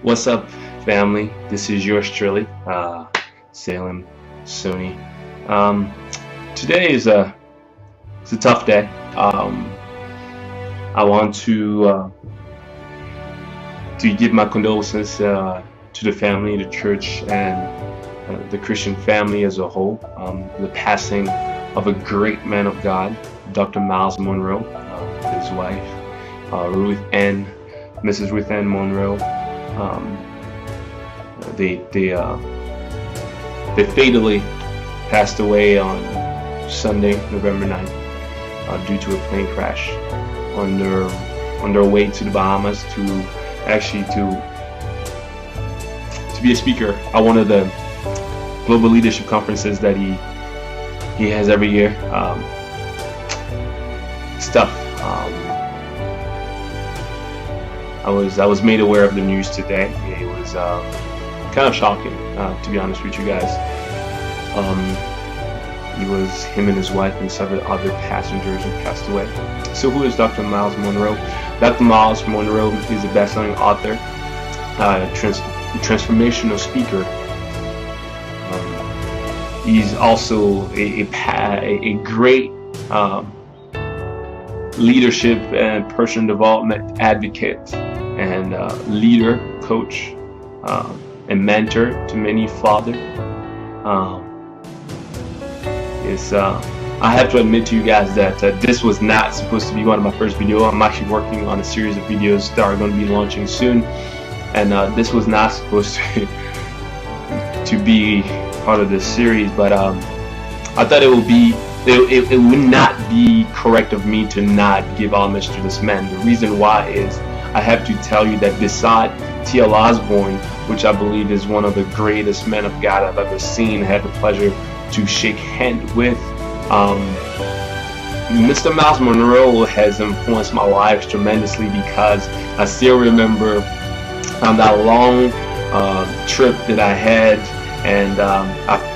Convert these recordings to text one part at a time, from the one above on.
What's up, family? This is yours truly, Salem, Soni. Um, Today is it's a tough day. I want to give my condolences to the family, the church, and the Christian family as a whole. The passing of a great man of God, Dr. Myles Munroe, his wife, Ruth Ann, Mrs. Ruth Ann Munroe. Um, they fatally passed away on Sunday, November 9th, due to a plane crash on their way to the Bahamas to be a speaker at one of the global leadership conferences that he has every year. Stuff. I was made aware of the news today. It was kind of shocking, to be honest with you guys. It was him and his wife and several other passengers who passed away. So who is Dr. Myles Munroe? Dr. Myles Munroe is a best-selling author, transformational speaker. He's also a great leadership and personal development advocate and leader, coach, and mentor to many fathers. I have to admit to you guys that this was not supposed to be one of my first videos. I'm actually working on a series of videos that are going to be launching soon, and this was not supposed to be part of this series. But I thought it would not be correct of me to not give homage to this man. The reason why is I have to tell you that beside T.L. Osborne, which I believe is one of the greatest men of God I've ever seen, I had the pleasure to shake hands with. Mr. Myles Munroe has influenced my life tremendously because I still remember that long trip that I had, and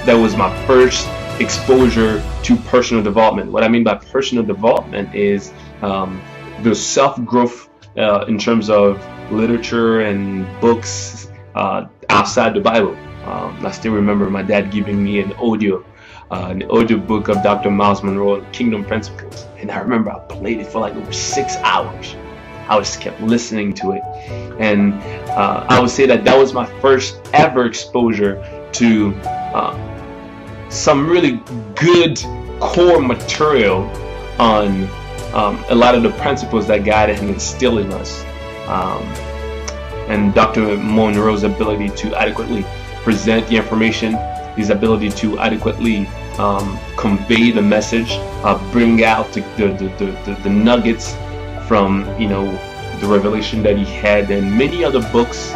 that was my first exposure to personal development. What I mean by personal development is the self-growth in terms of literature and books outside the Bible. I still remember my dad giving me an audio book of Dr. Myles Munroe, Kingdom Principles, and I remember I played it for like over 6 hours. I just kept listening to it, and I would say that was my first ever exposure to some really good core material on a lot of the principles that God had instilled in us, and Dr. Munroe's ability to adequately present the information, his ability to adequately convey the message, bring out the nuggets from the revelation that he had in many other books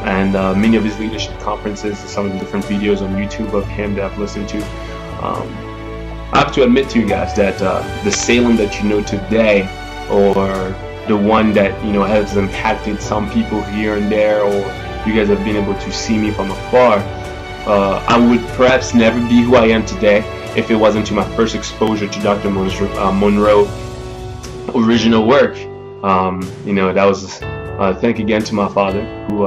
and many of his leadership conferences, some of the different videos on YouTube of him that I've listened to. I have to admit to you guys that the Salem that you know today, or the one that has impacted some people here and there, or you guys have been able to see me from afar, I would perhaps never be who I am today if it wasn't to my first exposure to Dr. Munroe original work. That was thank again to my father who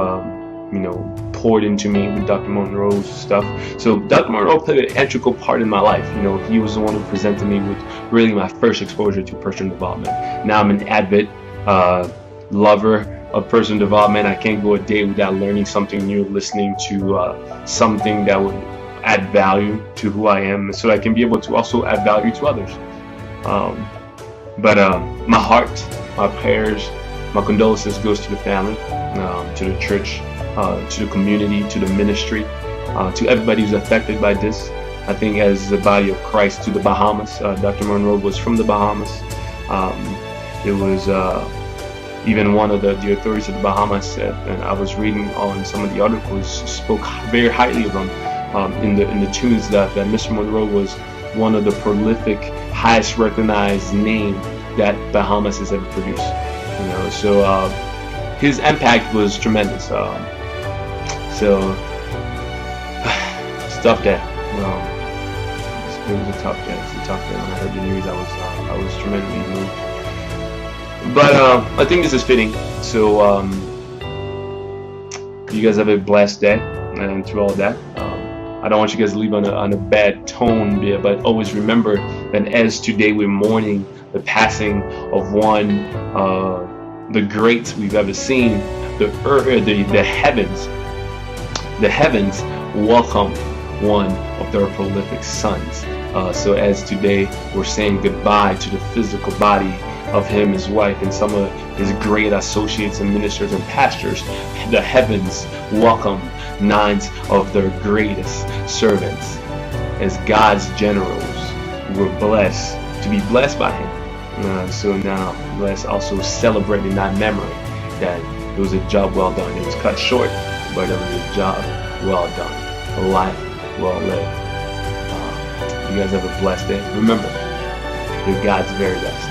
poured into me with Dr. Munroe's stuff. So Dr. Munroe played an integral part in my life. He was the one who presented me with really my first exposure to personal development. Now I'm an avid lover of personal development. I can't go a day without learning something new, listening to something that would add value to who I am, so I can be able to also add value to others. But my heart, my prayers, my condolences goes to the family, to the church, to the community, to the ministry, to everybody who's affected by this. I think as the body of Christ, to the Bahamas. Dr. Munroe was from the Bahamas. It was even one of the authorities of the Bahamas said, and I was reading on some of the articles, spoke very highly of him in the tunes that Mr. Munroe was one of the prolific, highest recognized name that Bahamas has ever produced. So his impact was tremendous. So it's a tough day. It was a tough day. It's a tough day. When I heard the news, I was tremendously moved. But I think this is fitting. So You guys have a blessed day, and through all that, I don't want you guys to leave on a bad tone, but always remember that as today we're mourning the passing of one, the greats we've ever seen, the heavens welcome one of their prolific sons. So as today we're saying goodbye to the physical body of him, his wife, and some of his great associates and ministers and pastors, the heavens welcome 9 of their greatest servants. As God's generals, we're blessed to be blessed by him. So now let's also celebrate in that memory that it was a job well done. It was cut short, but it was a job well done, a life well lived. You guys have a blessed day. Remember, you're God's very best.